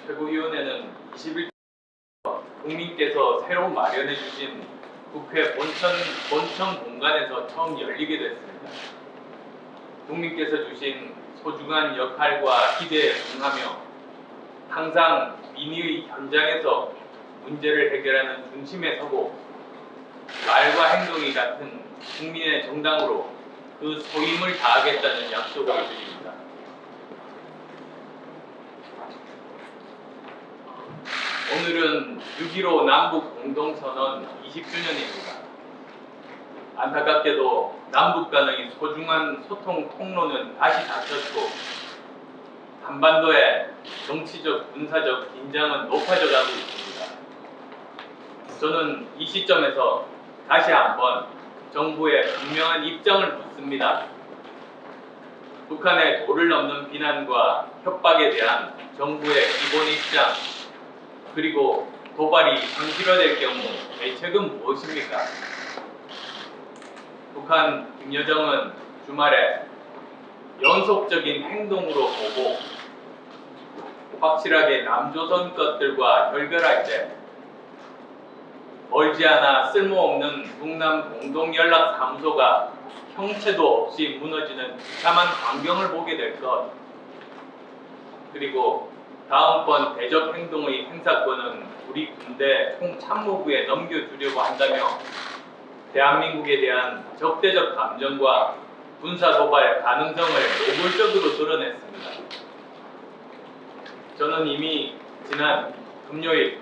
최고위원회는 20일 국민께서 새로 마련해 주신 국회 본청 공간에서 처음 열리게 됐습니다. 국민께서 주신 소중한 역할과 기대에 응하며 항상 민의의 현장에서 문제를 해결하는 중심에 서고 말과 행동이 같은 국민의 정당으로 그 소임을 다하겠다는 약속을 드립니다. 오늘은 6.15 남북 공동선언 20주년입니다. 안타깝게도 남북 간의 소중한 소통 통로는 다시 닫혔고 한반도의 정치적, 군사적 긴장은 높아져 가고 있습니다. 저는 이 시점에서 다시 한번 정부의 분명한 입장을 묻습니다. 북한의 도를 넘는 비난과 협박에 대한 정부의 기본 입장, 그리고 도발이 현실화될 경우 대책은 무엇입니까? 북한 김여정은 주말에 연속적인 행동으로 보고 확실하게 남조선 것들과 결별할 때 멀지 않아 쓸모없는 북남 공동연락사무소가 형체도 없이 무너지는 비참한 광경을 보게 될 것, 그리고 다음번 대적 행동의 행사권은 우리 군대 총참모부에 넘겨주려고 한다며 대한민국에 대한 적대적 감정과 군사 도발 가능성을 노골적으로 드러냈습니다. 저는 이미 지난 금요일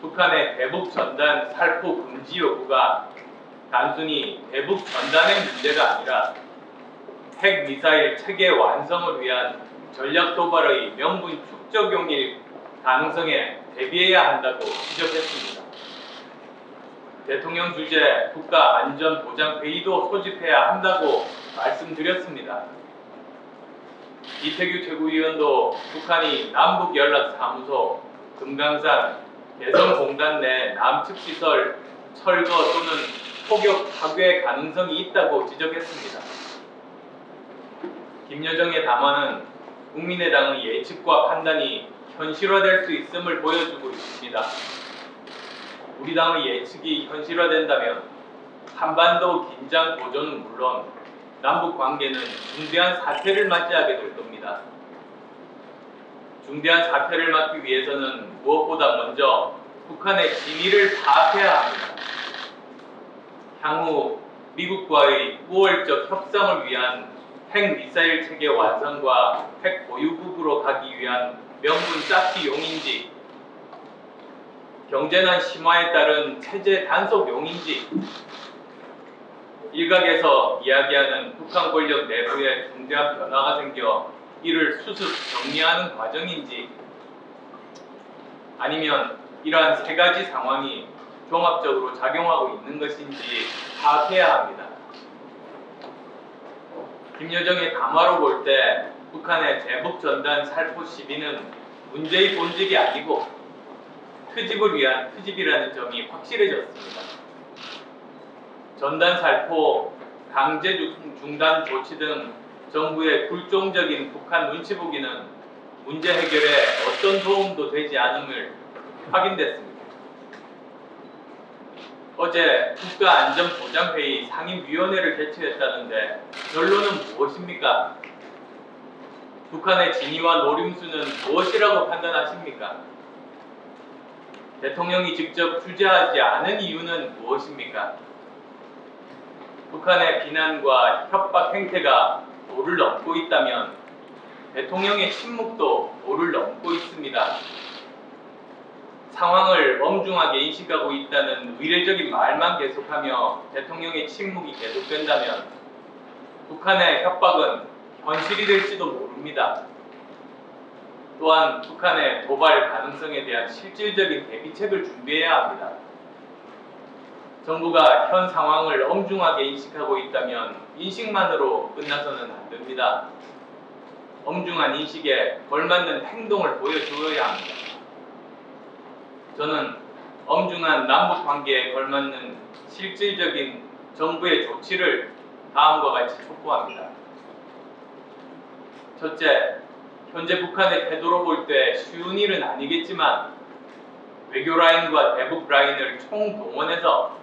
북한의 대북 전단 살포 금지 요구가 단순히 대북 전단의 문제가 아니라 핵 미사일 체계 완성을 위한 전략 도발의 명분 축적용일 가능성에 대비해야 한다고 지적했습니다. 대통령 주재 국가안전보장회의도 소집해야 한다고 말씀드렸습니다. 이태규 최고위원도 북한이 남북연락사무소, 금강산, 개성공단 내 남측 시설 철거 또는 포격 파괴 가능성이 있다고 지적했습니다. 김여정의 담화는 국민의당의 예측과 판단이 현실화될 수 있음을 보여주고 있습니다. 우리 당의 예측이 현실화된다면 한반도 긴장 고조는 물론 남북 관계는 중대한 사태를 맞이하게 될 겁니다. 중대한 사태를 막기 위해서는 무엇보다 먼저 북한의 진위를 파악해야 합니다. 향후 미국과의 우월적 협상을 위한 핵 미사일 체계 완성과 핵 보유국으로 가기 위한 명분 쌓기용인지, 경제난 심화에 따른 체제 단속용인지, 일각에서 이야기하는 북한 권력 내부에 중대한 변화가 생겨 이를 수습 정리하는 과정인지, 아니면 이러한 세 가지 상황이 종합적으로 작용하고 있는 것인지 파악해야 합니다. 김여정의 담화로 볼 때 북한의 대북 전단 살포 시비는 문제의 본질이 아니고 트집을 위한 트집이라는 점이 확실해졌습니다. 전단 살포, 강제 중단 조치 등 정부의 굴종적인 북한 눈치 보기는 문제 해결에 어떤 도움도 되지 않음을 확인됐습니다. 어제 국가안전보장회의 상임위원회를 개최했다는데 결론은 무엇입니까? 북한의 진위와 노림수는 무엇이라고 판단하십니까? 대통령이 직접 주재하지 않은 이유는 무엇입니까? 북한의 비난과 협박 행태가 도를 넘고 있다면 대통령의 침묵도 도를 넘고 있습니다. 상황을 엄중하게 인식하고 있다는 의례적인 말만 계속하며 대통령의 침묵이 계속된다면 북한의 협박은 현실이 될지도 모릅니다. 또한 북한의 도발 가능성에 대한 실질적인 대비책을 준비해야 합니다. 정부가 현 상황을 엄중하게 인식하고 있다면 인식만으로 끝나서는 안 됩니다. 엄중한 인식에 걸맞는 행동을 보여주어야 합니다. 저는 엄중한 남북 관계에 걸맞는 실질적인 정부의 조치를 다음과 같이 촉구합니다. 첫째, 현재 북한의 태도로 볼 때 쉬운 일은 아니겠지만 외교 라인과 대북 라인을 총동원해서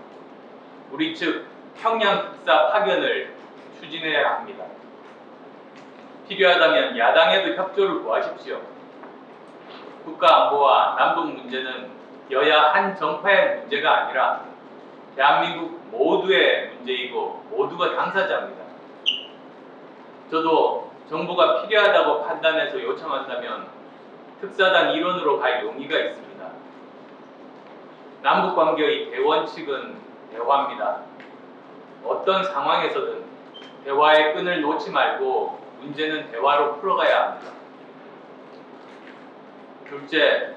우리 측 평양 특사 파견을 추진해야 합니다. 필요하다면 야당에도 협조를 구하십시오. 국가 안보와 남북 문제는 여야 한 정파의 문제가 아니라 대한민국 모두의 문제이고 모두가 당사자입니다. 저도 정부가 필요하다고 판단해서 요청한다면 특사단 일원으로 갈 용의가 있습니다. 남북관계의 대원칙은 대화입니다. 어떤 상황에서든 대화의 끈을 놓지 말고 문제는 대화로 풀어가야 합니다. 둘째,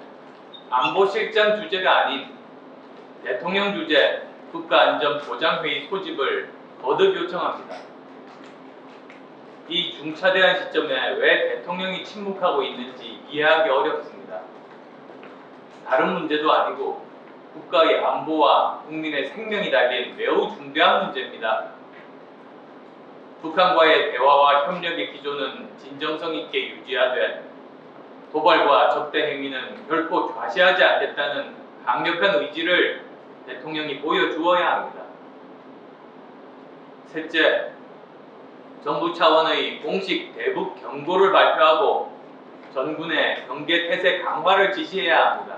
안보실장 주제가 아닌 대통령 주제 국가안전보장회의 소집을 거듭 요청합니다. 이 중차대한 시점에 왜 대통령이 침묵하고 있는지 이해하기 어렵습니다. 다른 문제도 아니고 국가의 안보와 국민의 생명이 달린 매우 중대한 문제입니다. 북한과의 대화와 협력의 기조는 진정성 있게 유지하되 도발과 적대 행위는 결코 좌시하지 않겠다는 강력한 의지를 대통령이 보여주어야 합니다. 셋째, 정부 차원의 공식 대북 경고를 발표하고 전군의 경계 태세 강화를 지시해야 합니다.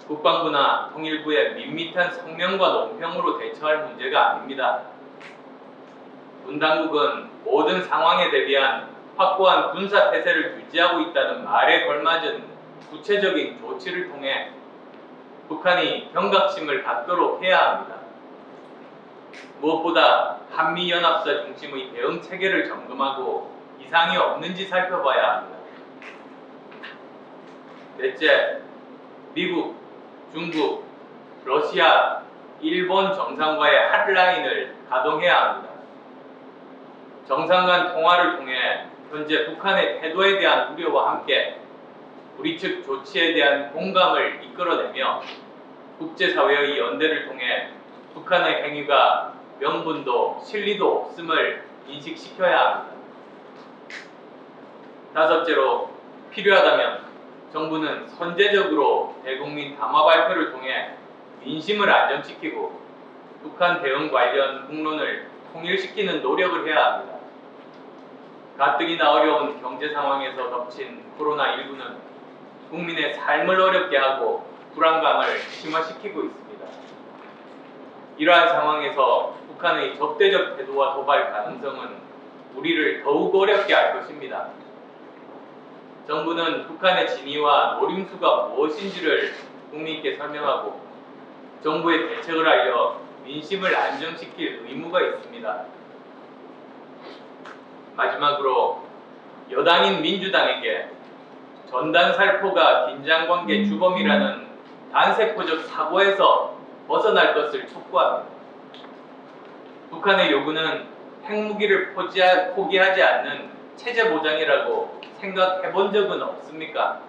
국방부나 통일부의 밋밋한 성명과 논평으로 대처할 문제가 아닙니다. 군 당국은 모든 상황에 대비한 확고한 군사 태세를 유지하고 있다는 말에 걸맞은 구체적인 조치를 통해 북한이 경각심을 갖도록 해야 합니다. 무엇보다 한미연합사 중심의 대응 체계를 점검하고 이상이 없는지 살펴봐야 합니다. 넷째, 미국, 중국, 러시아, 일본 정상과의 핫라인을 가동해야 합니다. 정상 간 통화를 통해 현재 북한의 태도에 대한 우려와 함께 우리 측 조치에 대한 공감을 이끌어내며 국제사회의 연대를 통해 북한의 행위가 명분도 실리도 없음을 인식시켜야 합니다. 다섯째로, 필요하다면 정부는 선제적으로 대국민 담화 발표를 통해 민심을 안정시키고 북한 대응 관련 국론을 통일시키는 노력을 해야 합니다. 가뜩이나 어려운 경제 상황에서 덮친 코로나19는 국민의 삶을 어렵게 하고 불안감을 심화시키고 있습니다. 이러한 상황에서 북한의 적대적 태도와 도발 가능성은 우리를 더욱 어렵게 할 것입니다. 정부는 북한의 진위와 노림수가 무엇인지를 국민께 설명하고 정부의 대책을 알려 민심을 안정시킬 의무가 있습니다. 마지막으로 여당인 민주당에게 전단살포가 긴장관계 주범이라는 단세포적 사고에서 벗어날 것을 촉구합니다. 북한의 요구는 핵무기를 포기하지 않는 체제 보장이라고 생각해 본 적은 없습니까?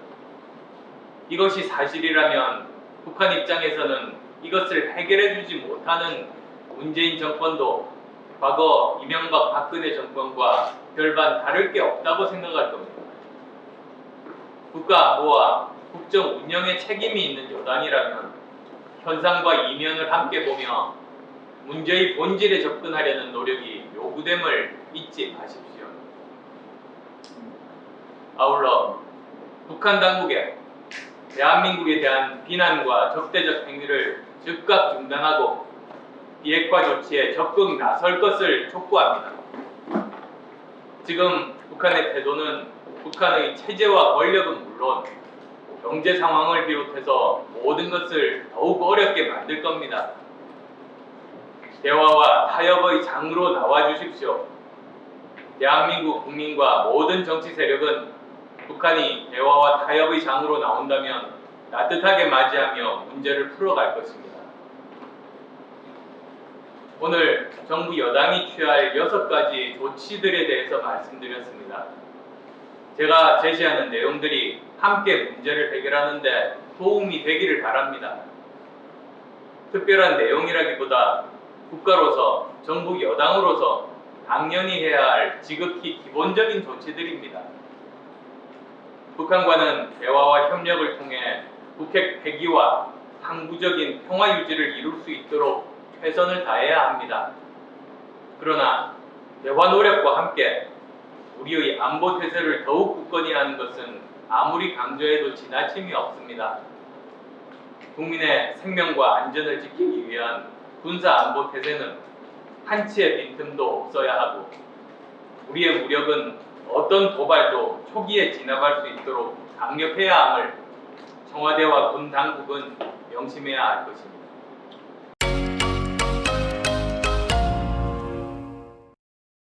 이것이 사실이라면 북한 입장에서는 이것을 해결해 주지 못하는 문재인 정권도 과거 이명박 박근혜 정권과 별반 다를 게 없다고 생각할 겁니다. 국가 안보와 국정 운영에 책임이 있는 여당이라면 현상과 이면을 함께 보며 문제의 본질에 접근하려는 노력이 요구됨을 잊지 마십시오. 아울러 북한 당국에 대한민국에 대한 비난과 적대적 행위를 즉각 중단하고 비핵화 조치에 적극 나설 것을 촉구합니다. 지금 북한의 태도는 북한의 체제와 권력은 물론 경제 상황을 비롯해서 모든 것을 더욱 어렵게 만들 겁니다. 대화와 타협의 장으로 나와 주십시오. 대한민국 국민과 모든 정치 세력은 북한이 대화와 타협의 장으로 나온다면 따뜻하게 맞이하며 문제를 풀어갈 것입니다. 오늘 정부 여당이 취할 6가지 조치들에 대해서 말씀드렸습니다. 제가 제시하는 내용들이 함께 문제를 해결하는 데 도움이 되기를 바랍니다. 특별한 내용이라기보다 국가로서, 정부 여당으로서 당연히 해야 할 지극히 기본적인 조치들입니다. 북한과는 대화와 협력을 통해 북핵 폐기와 항구적인 평화 유지를 이룰 수 있도록 최선을 다해야 합니다. 그러나 대화 노력과 함께 우리의 안보 태세를 더욱 굳건히 하는 것은 아무리 강조해도 지나침이 없습니다. 국민의 생명과 안전을 지키기 위한 군사 안보 태세는 한치의 빈틈도 없어야 하고, 우리의 무력은 어떤 도발도 초기에 지나갈 수 있도록 강력해야 함을 청와대와 군 당국은 명심해야 할 것입니다.